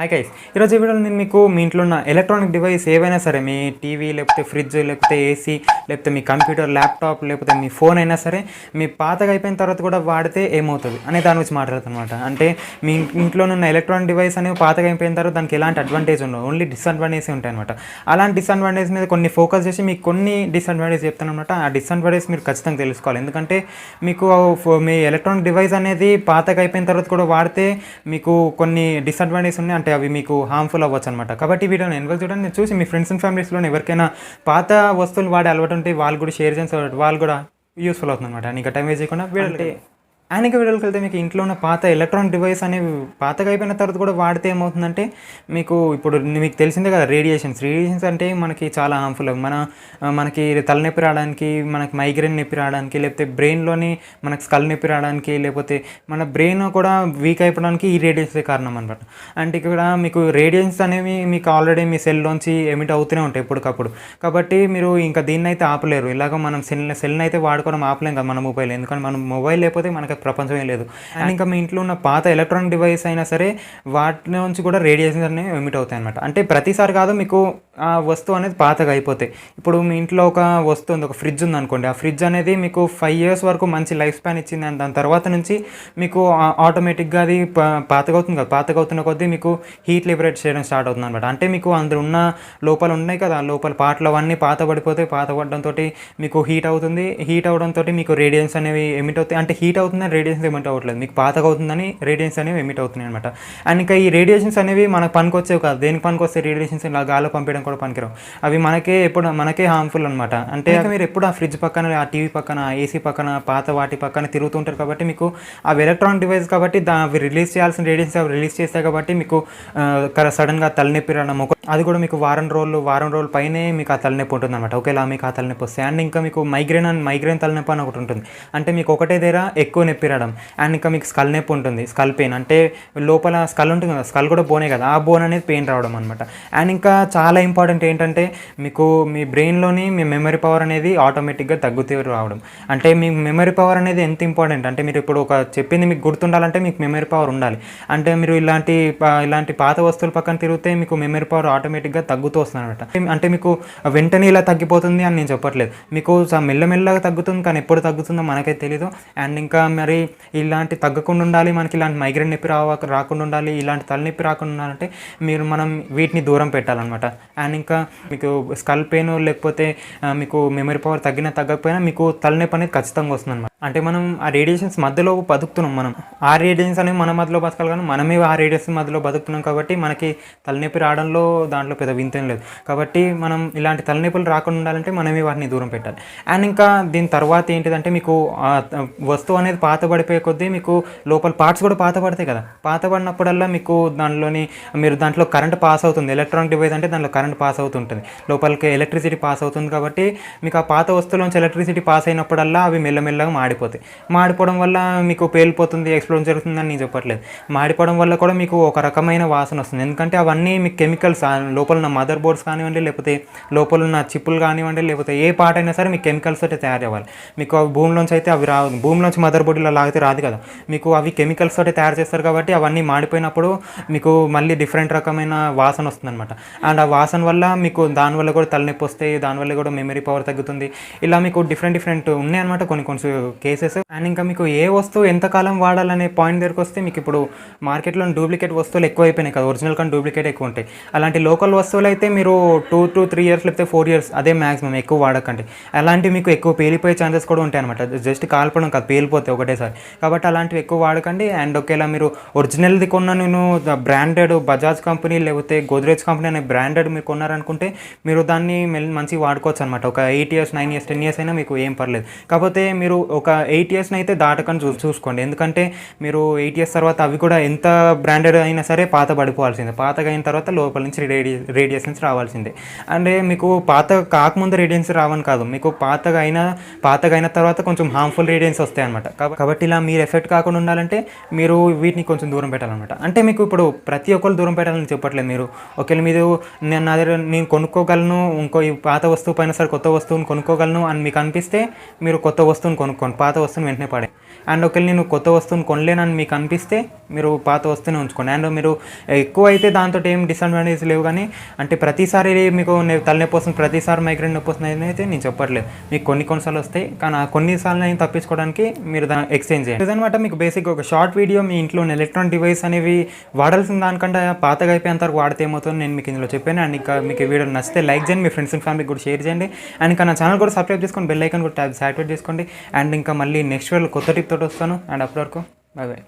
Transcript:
Hi guys, ఈరోజు ఈ వీడియోలో నేను మీకు మీ ఇంట్లో ఉన్న ఎలక్ట్రానిక్ డివైస్ ఏవైనా సరే, మీ టీవీ లేకపోతే ఫ్రిడ్జ్ లేకపోతే ఏసీ లేకపోతే మీ కంప్యూటర్ ల్యాప్టాప్ లేకపోతే మీ ఫోన్ అయినా సరే, మీ పాతగా అయిపోయిన తర్వాత కూడా వాడితే ఏమవుతుంది అనే దాని గురించి మాట్లాడుతున్నమాట. అంటే మీ ఇంట్లో ఉన్న ఎలక్ట్రానిక్ డివైస్ అనేవి పాతగా అయిపోయిన తర్వాత దానికి ఎలాంటి అడ్వాంటేజ్ ఉండవు, ఓన్లీ డిసడ్వాంటేజ్ ఉంటాయి అనమాట. అలాంటి డిసడ్వాంటేజ్ మీద కొన్ని ఫోకస్ చేసి మీకు కొన్ని డిసడ్వాంటేజ్ చెప్తాను అనమాట. ఆ డిసడ్వాంటేజ్ మీరు ఖచ్చితంగా తెలుసుకోవాలి. ఎందుకంటే మీకు మీ ఎలక్ట్రానిక్ డివైస్ అనేది పాతగా అయిపోయిన తర్వాత కూడా వాడితే మీకు కొన్ని డిసడ్వాంటేజ్ ఉన్నాయి. అంటే అవి మీకు హార్మ్ఫుల్ అవ్వచ్చు అనమాట. కాబట్టి వీడియోని ఎన్వల్ చూడండి, నేను చూసి మీ ఫ్రెండ్స్ అండ్ ఫ్యామిలీస్లో ఎవరికైనా పాత వస్తువులు వాడే అలవాటు ఉంటే వాళ్ళు కూడా షేర్ చేసి వాళ్ళు కూడా యూస్ఫుల్ అవుతుంది అనమాట. ఇంకా టైం వేస్ట్ చేయకుండా వీడియో ఆయనకి వీడియోకి వెళ్తే మీకు ఇంట్లో ఉన్న పాత ఎలక్ట్రానిక్ డివైస్ అనేవి పాతగా అయిపోయిన తర్వాత కూడా వాడితే ఏమవుతుందంటే మీకు ఇప్పుడు మీకు తెలిసిందే కదా, రేడియేషన్స్ అంటే మనకి చాలా హార్మ్ఫుల్. మనకి తలనొప్పి రావడానికి, మనకి మైగ్రేన్ నొప్పి రావడానికి, లేకపోతే బ్రెయిన్లోని మనకు స్కల్ నొప్పి రావడానికి, లేకపోతే మన బ్రెయిన్ కూడా వీక్ అయిపోవడానికి ఈ రేడియేషన్స్ కారణం అనమాట. అంటే ఇక్కడ మీకు రేడియేషన్స్ అనేవి మీకు ఆల్రెడీ మీ సెల్లోంచి ఎమిట్ అవుతూనే ఉంటాయి ఎప్పటికప్పుడు. కాబట్టి మీరు ఇంకా దీన్ని అయితే ఆపలేరు. ఇలాగ మనం సెల్ని అయితే వాడుకోవడం ఆపలేం కదా మన మొబైల్, ఎందుకంటే మనం మొబైల్ లేకపోతే మనకి ప్రపంచమే లేదు. అండ్ ఇంకా మీ ఇంట్లో ఉన్న పాత ఎలక్ట్రానిక్ డివైస్ అయినా సరే వాటి నుంచి కూడా రేడియేషన్స్ అనేవి ఎమిట్ అవుతాయి అనమాట. అంటే ప్రతిసారి కాదు, మీకు ఆ వస్తువు అనేది పాతగా అయిపోతాయి. ఇప్పుడు మీ ఇంట్లో ఒక వస్తువు ఉంది, ఒక ఫ్రిడ్జ్ ఉంది అనుకోండి. ఆ ఫ్రిడ్జ్ అనేది మీకు 5 years వరకు మంచి లైఫ్ స్పాన్ ఇచ్చింది. అండ్ దాని తర్వాత నుంచి మీకు ఆటోమేటిక్గా అది పాతగా అవుతుంది కదా, పాతగా అవుతున్న కొద్దీ మీకు హీట్ లిబరేట్ చేయడం స్టార్ట్ అవుతుంది అనమాట. అంటే మీకు అందులో ఉన్న లోపల ఉన్నాయి కదా, లోపల పాటలు అవన్నీ పాత పడిపోతాయి. పాత పడడంతో మీకు హీట్ అవుతుంది. హీట్ అవడంతో మీకు రేడియన్స్ అనేవి ఎమిట్ అవుతాయి. అంటే హీట్ అవుతుందని రేడియేషన్స్ ఎమిట్ అవ్వట్లేదు, మీకు పాతగా అవుతుందని రేడియన్స్ అనేవి ఎమిట్ అవుతున్నాయి అనమాట. అండ్ ఇంకా ఈ రేడియేషన్స్ అనేవి మనకు పనికొచ్చేవి కాదు. దేనికి పనికొస్తే రేడియేషన్స్ ఇలా గాల్లో పంపించడం కూడా పనికిరావు. అవి మనకే హార్మ్ఫుల్ అనమాట. అంటే మీరు ఎప్పుడు ఆ ఫ్రిడ్జ్ పక్కన, ఆ టీవీ పక్కన, ఏసీ పక్కన, పాత వాటి పక్కన తిరుగుతుంటారు కాబట్టి మీకు అవి ఎలక్ట్రానిక్ డివైస్ కాబట్టి అవి రిలీజ్ చేయాల్సిన రేడియన్స్ అవి రిలీజ్ చేస్తాయి కాబట్టి మీకు సడన్గా తలనొప్పి రావడం, అది కూడా మీకు వారం రోజుల పైనే మీకు ఆ తలనొప్పి ఉంటుంది అనమాట. ఒకేలా మీకు ఆ తలనొప్పి వస్తాయి. అండ్ ఇంకా మీకు మైగ్రేన్ తలనొప్పి అని ఒకటి ఉంటుంది. అంటే మీకు ఒకటే దగ్గర ఎక్కువ నొప్పి రావడం. అండ్ ఇంకా మీకు స్కల్ నొప్పి ఉంటుంది, స్కల్ పెయిన్. అంటే లోపల స్కల్ ఉంటుంది కదా, స్కల్ కూడా బోనే కదా, ఆ బోన్ అనేది పెయిన్ రావడం అనమాట. అండ్ ఇంకా చాలా ఇంపార్టెంట్ ఏంటంటే మీకు మీ బ్రెయిన్లోని మీ మెమరీ పవర్ అనేది ఆటోమేటిక్గా తగ్గుతూ రావడం. అంటే మీ మెమరీ పవర్ అనేది ఎంత ఇంపార్టెంట్ అంటే, మీరు ఇప్పుడు ఒక చెప్పింది మీకు గుర్తుండాలంటే మీకు మెమరీ పవర్ ఉండాలి. అంటే మీరు ఇలాంటి పాత వస్తువుల పక్కన తిరిగితే మీకు మెమరీ పవర్ ఆటోమేటిక్గా తగ్గుతూ వస్తుంది అనమాట. అంటే మీకు వెంటనే ఇలా తగ్గిపోతుంది అని నేను చెప్పట్లేదు, మీకు మెల్లమెల్లగా తగ్గుతుంది. కానీ ఎప్పుడు తగ్గుతుందో మనకైతే తెలీదు. అండ్ ఇంకా మరి ఇలాంటి తగ్గకుండా ఉండాలి, మనకి ఇలాంటి మైగ్రేన్ నొప్పి రాకుండా ఉండాలి, ఇలాంటి తలనొప్పి రాకుండా ఉండాలంటే మనం వీటిని దూరం పెట్టాలన్నమాట. అండ్ ఇంకా మీకు స్కల్ పెయిన్ లేకపోతే మీకు మెమరీ పవర్ తగ్గకపోయినా మీకు తలనొప్పి అనేది ఖచ్చితంగా వస్తుంది అనమాట. అంటే మనం ఆ రేడియేషన్స్ మధ్యలో బతుకుతున్నాం. మనం ఆ రేడియేషన్స్ అనేవి మన మధ్యలో బతకాలి, కానీ మనమే ఆ రేడియేషన్ మధ్యలో బతుకుతున్నాం. కాబట్టి మనకి తలనొప్పి రావడంలో దాంట్లో పెద్ద వింతేం లేదు. కాబట్టి మనం ఇలాంటి తలనొప్పులు రాకుండా ఉండాలంటే మనమే వాటిని దూరం పెట్టాలి. అండ్ ఇంకా దీని తర్వాత ఏంటిదంటే, మీకు వస్తువు అనేది పాత పడిపోయే కొద్దీ మీకు లోపల పార్ట్స్ కూడా పాత పడతాయి కదా. పాత పడినప్పుడల్లా మీకు దాంట్లో కరెంట్ పాస్ అవుతుంది. ఎలక్ట్రానిక్ డివైస్ అంటే దాంట్లో కరెంట్ పాస్ అవుతుంటుంది, లోపలికి ఎలక్ట్రిసిటీ పాస్ అవుతుంది. కాబట్టి మీకు ఆ పాత వస్తువులోంచి ఎలక్ట్రిసిటీ పాస్ అయినప్పుడల్లా అవి మెల్లమెల్లగా మాడిపోవడం వల్ల మీకు పేలిపోతుంది, ఎక్స్ప్లోజన్ జరుగుతుందని నేను చెప్పట్లేదు. మాడిపోవడం వల్ల కూడా మీకు ఒక రకమైన వాసన వస్తుంది. ఎందుకంటే అవన్నీ మీకు కెమికల్స్, లోపల ఉన్న మదర్ బోర్డ్స్ కానివ్వండి, లేకపోతే లోపల ఉన్న చిప్పులు కానివ్వండి, లేకపోతే ఏ పార్ట్ అయినా సరే మీకు కెమికల్స్ తోటి తయారు అవ్వాలి. మీకు అవి భూమిలోంచి అయితే అవి రావు, భూమిలోంచి మదర్ బోర్డు ఇలా లాగితే రాదు కదా. మీకు అవి కెమికల్స్ తోటి తయారు చేస్తారు కాబట్టి అవన్నీ మాడిపోయినప్పుడు మీకు మళ్ళీ డిఫరెంట్ రకమైన వాసన వస్తుందన్నమాట. అండ్ ఆ వాసన వల్ల మీకు దానివల్ల కూడా తలనొప్పి వస్తాయి, దానివల్ల కూడా మెమరీ పవర్ తగ్గుతుంది. ఇలా మీకు డిఫరెంట్ ఉన్నాయన్నమాట కొన్ని కేసెస్. అండ్ ఇంకా మీకు ఏ వస్తువు ఎంతకాలం వాడాలనే పాయింట్ దగ్గరకు వస్తే, మీకు ఇప్పుడు మార్కెట్లో డూప్లికేట్ వస్తువులు ఎక్కువ అయిపోయినాయి కదా, ఒరిజినల్ కానీ డూప్లికేట్ ఎక్కువ ఉంటాయి. అలాంటి లోకల్ వస్తువులు అయితే మీరు 2 to 3 years లేకపోతే 4 years అదే మ్యాక్సిమం, ఎక్కువ వాడకండి. అలాంటివి మీకు ఎక్కువ పేలిపోయే ఛాన్సెస్ కూడా ఉంటాయి అనమాట. జస్ట్ కాల్పడం కాదు, పేలిపోతాయి ఒకటేసారి. కాబట్టి అలాంటివి ఎక్కువ వాడకండి. అండ్ ఒకేలా మీరు ఒరిజినల్ది కొన్న, నేను బ్రాండెడ్ బజాజ్ కంపెనీ లేకపోతే గోద్రేజ్ కంపెనీ అనే బ్రాండెడ్ మీరు కొన్నారనుకుంటే మీరు దాన్ని మంచిగా వాడుకోవచ్చు అనమాట. ఒక 8 years 9 years 10 years అయినా మీకు ఏం పర్లేదు. కాకపోతే మీరు ఒక 8 years అయితే దాటకని చూసుకోండి. ఎందుకంటే మీరు 8 years తర్వాత అవి కూడా ఎంత బ్రాండెడ్ అయినా సరే పాత పడిపోవాల్సిందే. పాతగా అయిన తర్వాత లోపల నుంచి రేడియేషన్స్ రావాల్సిందే. అంటే మీకు పాత కాకముందు రేడియన్స్ రావని కాదు, మీకు పాతగా అయిన తర్వాత కొంచెం హార్మ్ఫుల్ రేడియన్స్ వస్తాయి అనమాట. కాబట్టి ఇలా మీరు ఎఫెక్ట్ కాకుండా ఉండాలంటే మీరు వీటిని కొంచెం దూరం పెట్టాలన్నమాట. అంటే మీకు ఇప్పుడు ప్రతి ఒక్కరు దూరం పెట్టాలని చెప్పట్లేదు. మీరు ఒకవేళ నేను కొనుక్కోగలను, ఇంకో ఈ పాత వస్తువు పైన సరే కొత్త వస్తువుని కొనుక్కోగలను అని మీకు అనిపిస్తే మీరు కొత్త వస్తువుని కొనుక్కోండి. పాత వస్తువుని వెంటనే పడే. అండ్ ఒకవేళ నేను కొత్త వస్తువుని కొనలేనని మీకు అనిపిస్తే మీరు పాత వస్తువుని ఉంచుకోండి. అండ్ మీరు ఎక్కువ అయితే దాంతో ఏం డిసడ్వాంటేజ్ లేవు, కానీ అంటే ప్రతిసారి మీకు తలనొప్పి వస్తుంది, ప్రతిసారి మైగ్రేన్ నొప్పి వస్తుంది అయితే నేను చెప్పట్లేదు. మీకు కొన్నిసార్లు వస్తాయి, కానీ ఆ కొన్నిసార్లు నేను తప్పించుకోవడానికి మీరు దాన్ని ఎక్స్చేంజ్ చేయండి. ఇదనమాట మీకు బేసిక్ ఒక షార్ట్ వీడియో. మీ ఇంట్లో ఎలక్ట్రానిక్ డివైస్ అనేవి వాడాల్సిన దానికంటే పాతగా అయిపోయేంత వరకు వాడితే ఏమవుతుందో నేను మీకు ఇందులో చెప్పాను. అండ్ ఇంకా మీకు ఈ వీడియో నచ్చితే లైక్ చేయండి, మీ ఫ్రెండ్స్ అండ్ ఫ్యామిలీకి కూడా షేర్ చేయండి. అండ్ ఇంకా నా ఛానల్ కూడా సబ్స్క్రైబ్ చేసుకోండి, బెల్ ఐకాన్ కూడా యాక్టివేట్ చేసుకోండి. అండ్ ఇంకా మళ్ళీ నెక్స్ట్ వీడియోలో కొత్త టిప్ తోటి వస్తాను. అండ్ అప్పటి వరకు బాయ్ బాయ్.